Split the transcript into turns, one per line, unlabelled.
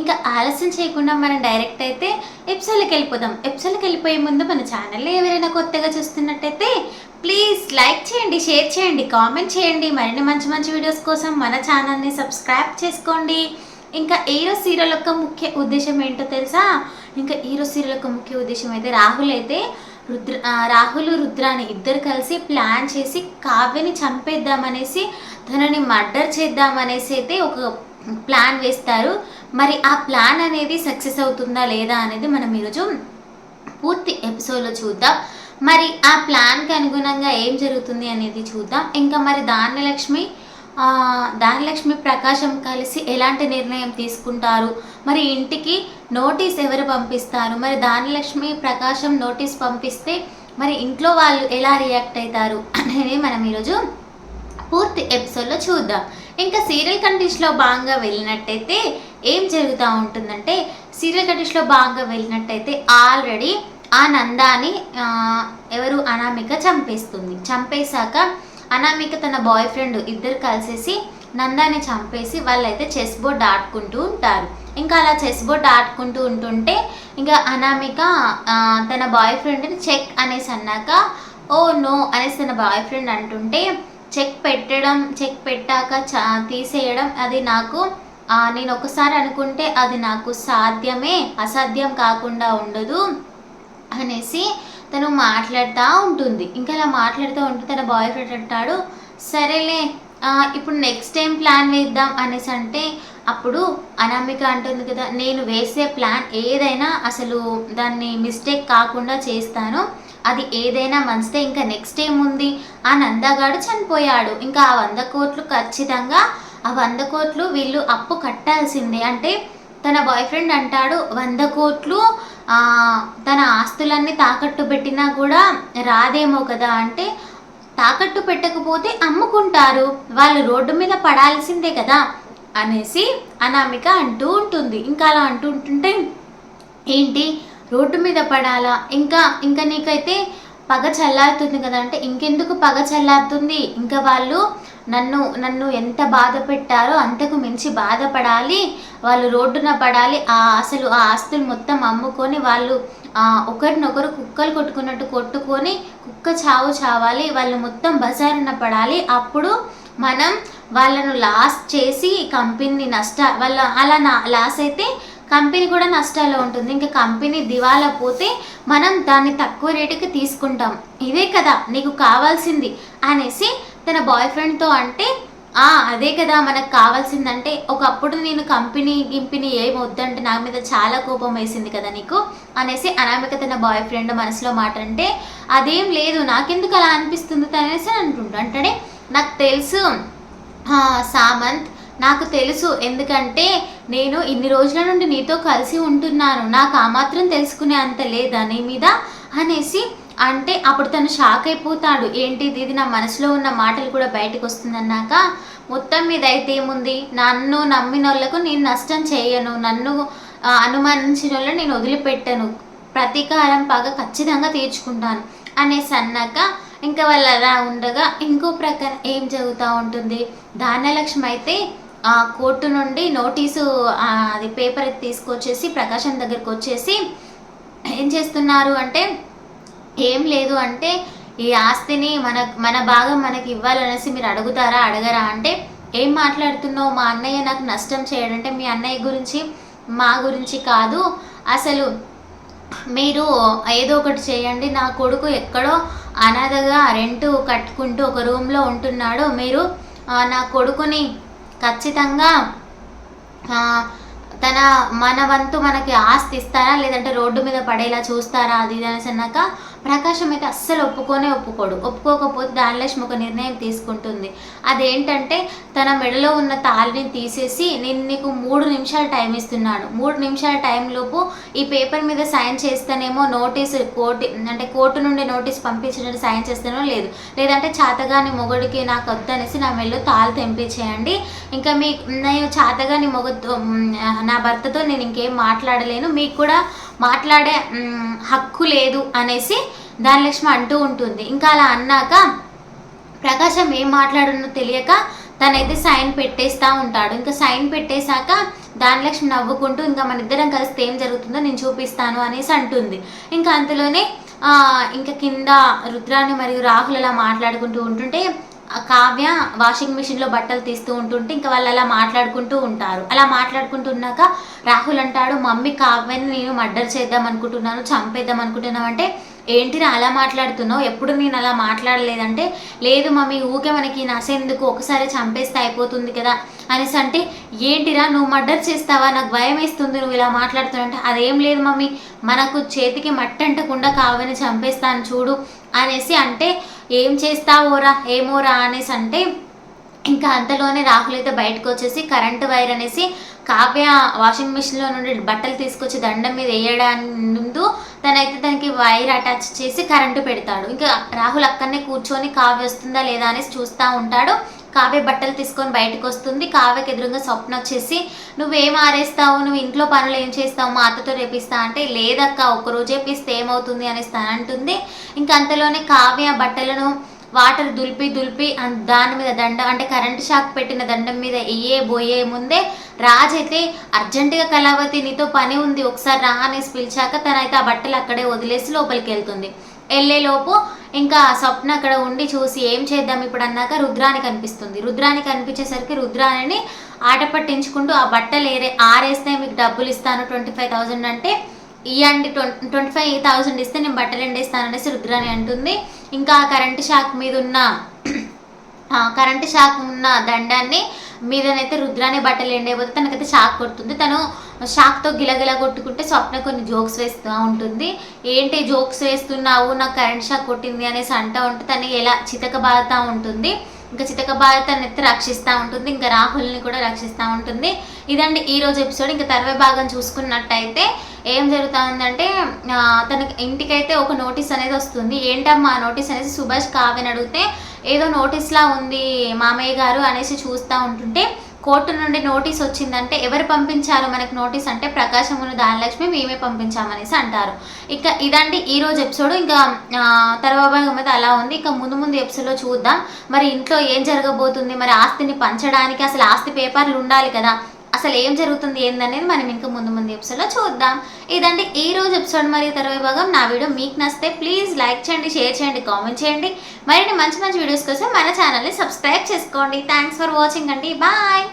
ఇంకా ఆలస్యం చేయకుండా మనం డైరెక్ట్ అయితే ఎపిసోడ్కి వెళ్ళిపోదాం. ఎపిసోడ్కి వెళ్ళిపోయే ముందు మన ఛానల్లో ఎవరైనా కొత్తగా చూస్తున్నట్టయితే ప్లీజ్ లైక్ చేయండి, షేర్ చేయండి, కామెంట్ చేయండి. మరిన్ని మంచి మంచి వీడియోస్ కోసం మన ఛానల్ని సబ్స్క్రైబ్ చేసుకోండి. ఇంకా హీరో సీరియల్ యొక్క ముఖ్య ఉద్దేశం ఏంటో తెలుసా? ఇంకా హీరో సీరియల్ యొక్క ముఖ్య ఉద్దేశం అయితే రాహుల్ రుద్రాని ఇద్దరు కలిసి ప్లాన్ చేసి కావ్యని చంపేద్దామనేసి, తనని మర్డర్ చేద్దామనేసి అయితే ఒక ప్లాన్ వేస్తారు. మరి ఆ ప్లాన్ అనేది సక్సెస్ అవుతుందా లేదా అనేది మనం ఈరోజు పూర్తి ఎపిసోడ్లో చూద్దాం. మరి ఆ ప్లాన్కి అనుగుణంగా ఏం జరుగుతుంది అనేది చూద్దాం. ఇంకా మరి ధాన్యలక్ష్మి ప్రకాశం కలిసి ఎలాంటి నిర్ణయం తీసుకుంటారు, మరి ఇంటికి నోటీస్ ఎవరు పంపిస్తారు, మరి ధాన్యలక్ష్మి ప్రకాశం నోటీస్ పంపిస్తే మరి ఇంట్లో వాళ్ళు ఎలా రియాక్ట్ అవుతారు అనేది మనం ఈరోజు పూర్తి ఎపిసోడ్లో చూద్దాం. ఇంకా సీరియల్ కంటెస్ట్లో భాగంగా వెళ్ళినట్టయితే ఏం జరుగుతూ ఉంటుందంటే, సీరియల్ కంటెస్ట్లో భాగంగా వెళ్ళినట్టయితే ఆల్రెడీ ఆ నందాని ఎవరు అనామిక చంపేస్తుంది. చంపేశాక అనామిక తన బాయ్ ఫ్రెండ్ ఇద్దరు కలిసేసి నందాని చంపేసి వాళ్ళైతే చెస్ బోర్డ్ ఆడుకుంటూ ఉంటారు. ఇంకా అలా చెస్ బోర్డ్ ఆడుకుంటూ ఉంటుంటే ఇంకా అనామిక తన బాయ్ ఫ్రెండ్ని చెక్ అనేసి అన్నాక ఓ నో అనేసి తన బాయ్ ఫ్రెండ్ అంటుంటే, చెక్ పెట్టాక తీసేయడం అది నాకు నేను ఒకసారి అనుకుంటే అది నాకు సాధ్యమే, అసాధ్యం కాకుండా ఉండదు అనేసి తను మాట్లాడుతూ ఉంటుంది. ఇంకా అలా మాట్లాడుతూ ఉంటే తన బాయ్ ఫ్రెండ్ అంటాడు, సరేలే ఇప్పుడు నెక్స్ట్ టైం ప్లాన్ వేద్దాం అనేసి అంటే, అప్పుడు అనామిక అంటుంది కదా, నేను వేసే ప్లాన్ ఏదైనా అసలు దాన్ని మిస్టేక్ కాకుండా చేస్తాను, అది ఏదైనా మంచిదే. ఇంకా నెక్స్ట్ టైం ఉంది, ఆ నందగాడు చనిపోయాడు, ఇంకా ఆ 100 కోట్లు ఖచ్చితంగా ఆ 100 కోట్లు వీళ్ళు అప్పు కట్టాల్సిందే. అంటే తన బాయ్ ఫ్రెండ్ అంటాడు 100 కోట్లు తన ఆస్తులన్నీ తాకట్టు పెట్టినా కూడా రాదేమో కదా, అంటే తాకట్టు పెట్టకపోతే అమ్ముకుంటారు, వాళ్ళు రోడ్డు మీద పడాల్సిందే కదా అనేసి అనామిక అంటూ ఉంటుంది. ఇంకా అలా అంటూ ఉంటుంటే, ఏంటి రోడ్డు మీద పడాలా, ఇంకా నీకైతే పగ చల్లారుతుంది కదా అంటే, ఇంకెందుకు పగ చల్లారుతుంది, ఇంకా వాళ్ళు నన్ను ఎంత బాధ పెట్టారో అంతకు మించి బాధపడాలి, వాళ్ళు రోడ్డున పడాలి, అసలు ఆ ఆస్తులు మొత్తం అమ్ముకొని వాళ్ళు ఒకరినొకరు కుక్కలు కొట్టుకున్నట్టు కొట్టుకొని కుక్క చావాలి, వాళ్ళు మొత్తం బజారున పడాలి, అప్పుడు మనం వాళ్ళను లాస్ చేసి కంపెనీ అలా లాస్ అయితే కంపెనీ కూడా నష్టాల్లో ఉంటుంది, ఇంకా కంపెనీ దివాలా పోతే మనం దాన్ని తక్కువ రేటుకి తీసుకుంటాం, ఇదే కదా నీకు కావాల్సింది అనేసి తన బాయ్ ఫ్రెండ్తో అంటే, అదే కదా మనకు కావాల్సిందంటే, ఒకప్పుడు నేను కంపెనీ ఏం వద్దంటే నా మీద చాలా కోపం వేసింది కదా నీకు అనేసి అనామిక తన బాయ్ ఫ్రెండ్ మనసులో మాట అంటే, అదేం లేదు నాకెందుకు అలా అనిపిస్తుంది అనేసి అంటాడే, నాకు తెలుసు సామంత్, నాకు తెలుసు, ఎందుకంటే నేను ఇన్ని రోజుల నుండి నీతో కలిసి ఉంటున్నాను, నాకు ఆ మాత్రం తెలుసుకునే అంత లేదా నీ మీద అనేసి అంటే, అప్పుడు తను షాక్ అయిపోతాడు, ఏంటి ఇది నా మనసులో ఉన్న మాటలు కూడా బయటకు వస్తుందన్నాక, మొత్తం మీద అయితే ఏముంది, నన్ను నమ్మిన వాళ్ళకు నేను నష్టం చేయను, నన్ను అనుమానించిన వాళ్ళని నేను వదిలిపెట్టను, ప్రతీకారం పగ ఖచ్చితంగా తీర్చుకుంటాను అనేసి అన్నాక, ఇంకా వాళ్ళు అలా ఉండగా ఇంకో ప్రకారం ఏం జరుగుతూ ఉంటుంది, ధాన్యలక్ష్మి అయితే కోర్టు నుండి నోటీసు అది పేపర్ తీసుకొచ్చేసి ప్రకాశం దగ్గరికి వచ్చేసి ఏం చేస్తున్నారు అంటే, ఏం లేదు అంటే ఈ ఆస్తిని మన భాగం మనకి ఇవ్వాలనేసి మీరు అడగరా అంటే, ఏం మాట్లాడుతున్నావు, మా అన్నయ్య నాకు నష్టం చేయడంటే మీ అన్నయ్య గురించి మా గురించి కాదు, అసలు మీరు ఏదో ఒకటి చేయండి, నా కొడుకు ఎక్కడో అనాథగా రెంట్ కట్టుకుంటూ ఒక రూమ్లో ఉంటున్నాడు, మీరు నా కొడుకుని ఖచ్చితంగా మన వంతు మనకి ఆస్తి ఇస్తారా లేదంటే రోడ్డు మీద పడేలా చూస్తారా అది ఇది అనేసి అన్నాక, ప్రకాశం అయితే అస్సలు ఒప్పుకోకపోతే ధాన్యలక్ష్మి ఒక నిర్ణయం తీసుకుంటుంది, అదేంటంటే తన మెడలో ఉన్న తాళిని తీసేసి నేను నీకు 3 నిమిషాలు టైం ఇస్తున్నాను, 3 నిమిషాల టైంలోపు ఈ పేపర్ మీద సైన్ చేస్తానేమో నోటీసు కోర్టు నుండి నోటీస్ పంపించినట్టు సైన్ చేస్తానో లేదంటే చాతగాని మొగుడికి నాకు వద్దనేసి నా మెడలో తాళి తెంపించేయండి, ఇంకా నేను చాతగాని మొగుడుతో నా భర్తతో నేను ఇంకేం మాట్లాడలేను, మీకు కూడా మాట్లాడే హక్కు లేదు అనేసి ధాన్యలక్ష్మి అంటూ ఉంటుంది. ఇంకా అలా అన్నాక ప్రకాశం ఏం మాట్లాడునో తెలియక తనైతే సైన్ పెట్టేస్తూ ఉంటాడు. ఇంకా సైన్ పెట్టేశాక ధనలక్ష్మి నవ్వుకుంటూ ఇంకా మన ఇద్దరం కలిస్తే ఏం జరుగుతుందో నేను చూపిస్తాను అనేసి అంటుంది. ఇంకా అంతలోనే ఇంకా కింద రుద్రాని మరియు రాహుల్ అలా మాట్లాడుకుంటూ ఉంటుంటే కావ్య వాషింగ్ మిషన్లో బట్టలు తీస్తూ ఉంటుంటే ఇంకా వాళ్ళు అలా మాట్లాడుకుంటూ ఉంటారు. అలా మాట్లాడుకుంటున్నాక రాహుల్ అంటాడు, మమ్మీ కావ్యని నేను మర్డర్ చేద్దాం అనుకుంటున్నాను, చంపేద్దాం అనుకుంటున్నావు అంటే ఏంటిరా అలా మాట్లాడుతున్నావు, ఎప్పుడు నేను అలా మాట్లాడలేదంటే లేదు మమ్మీ ఊకే మనకి నసెందుకు, ఒకసారి చంపేస్తే అయిపోతుంది కదా అనేసి అంటే ఏంటిరా నువ్వు మర్డర్ చేస్తావా, నాకు భయం వేస్తుంది నువ్వు ఇలా మాట్లాడుతున్నావు అంటే అదేం లేదు మమ్మీ మనకు చేతికి మట్టి అంటకుండా కావ్యని చంపేస్తాను చూడు అనేసి అంటే ఏం చేస్తావోరా ఏమోరా అనేసి అంటే ఇంకా అంతలోనే రాహుల్ అయితే బయటకు వచ్చేసి కరెంటు వైర్ అనేసి కావ్య వాషింగ్ మిషన్లో నుండి బట్టలు తీసుకొచ్చి దండం మీద వేయడానికి ముందు తనైతే దానికి వైర్ అటాచ్ చేసి కరెంటు పెడతాడు. ఇంకా రాహుల్ అక్కడనే కూర్చొని కావ్య వస్తుందా లేదా అనేసి చూస్తూ ఉంటాడు. కావ్య బట్టలు తీసుకొని బయటకు వస్తుంది. కావ్యకి ఎదురుగా స్వప్న వచ్చేసి నువ్వేం ఆరేస్తావు, నువ్వు ఇంట్లో పనులు ఏం చేస్తావు, మా అత్తతో రేపిస్తా అంటే లేదక్క ఒక్కరోజు రేపిస్తే ఏమవుతుంది అనేసి అంటుంది. ఇంకా అంతలోనే కావ్య బట్టలను వాటర్ దులిపి దాని మీద దండం అంటే కరెంటు షాక్ పెట్టిన దండం మీద బోయే ముందే రాజ్ అయితే అర్జెంటుగా కళావతి నీతో పని ఉంది ఒకసారి రా అనేసి పిలిచాక తనైతే ఆ బట్టలు అక్కడే వదిలేసి లోపలికి వెళ్తుంది. వెళ్ళేలోపు ఇంకా స్వప్న అక్కడ ఉండి చూసి ఏం చేద్దాం ఇప్పుడు అన్నాక రుద్రాని కనిపిస్తుంది. రుద్రాని కనిపించేసరికి రుద్రాని ఆట పట్టించుకుంటూ ఆ బట్టలు ఆరేస్తే మీకు డబ్బులు ఇస్తాను 25,000 అంటే ఇవ్వండి 25,000 ఇస్తే నేను బట్టలు ఎండేస్తాను అనేసి రుద్రాని అంటుంది. ఇంకా కరెంటు షాక్ మీద ఉన్న దండాన్ని మీదనైతే రుద్రాని బట్టలు ఎండైపోతే తనకైతే షాక్ కొడుతుంది. తను షాక్తో గిలగిల కొట్టుకుంటే స్వప్న కొన్ని జోక్స్ వేస్తూ ఉంటుంది. ఏంటి జోక్స్ వేస్తున్నావు, నాకు కరెంట్ షాక్ కొట్టింది అనేసి అంటూ ఉంటే తను ఎలా చితకబారుతూ ఉంటుంది. ఇంకా చితకబారుతను ఎత్తి రక్షిస్తూ ఉంటుంది. ఇంకా రాహుల్ని కూడా రక్షిస్తూ ఉంటుంది. ఇదండి ఈరోజు ఎపిసోడ్. ఇంకా తర్వే భాగం చూసుకున్నట్టయితే ఏం జరుగుతూ ఉందంటే తనకి ఇంటికైతే ఒక నోటీస్ అనేది వస్తుంది. ఏంటమ్మా నోటీస్ అనేసి సుభాష్ కావ్యని అడిగితే ఏదో నోటీస్లా ఉంది మామయ్య గారు అనేసి చూస్తూ ఉంటుంటే కోర్టు నుండి నోటీస్ వచ్చిందంటే ఎవరు పంపించారు మనకు నోటీస్ అంటే ప్రకాశమును ధనలక్ష్మి మేమే పంపించామనేసి అంటారు. ఇక ఇదండి ఈరోజు ఎపిసోడ్. ఇంకా తర్వాత అయితే అలా ఉంది. ఇక ముందు ఎపిసోడ్లో చూద్దాం మరి ఇంట్లో ఏం జరగబోతుంది, మరి ఆస్తిని పంచడానికి అసలు ఆస్తి పేపర్లు ఉండాలి కదా, అసలు ఏం జరుగుతుంది ఏందనేది మనం ఇంకా ముందు ఎపిసోడ్లో చూద్దాం. ఇదండి ఈ రోజు ఎపిసోడ్ మరియు తర్వాత భాగం. నా వీడియో మీకు నచ్చితే ప్లీజ్ లైక్ చేయండి, షేర్ చేయండి, కామెంట్ చేయండి. మరిన్ని మంచి వీడియోస్ కోసం మన ఛానల్ని సబ్స్క్రైబ్ చేసుకోండి. థ్యాంక్స్ ఫర్ వాచింగ్ అండి. బాయ్.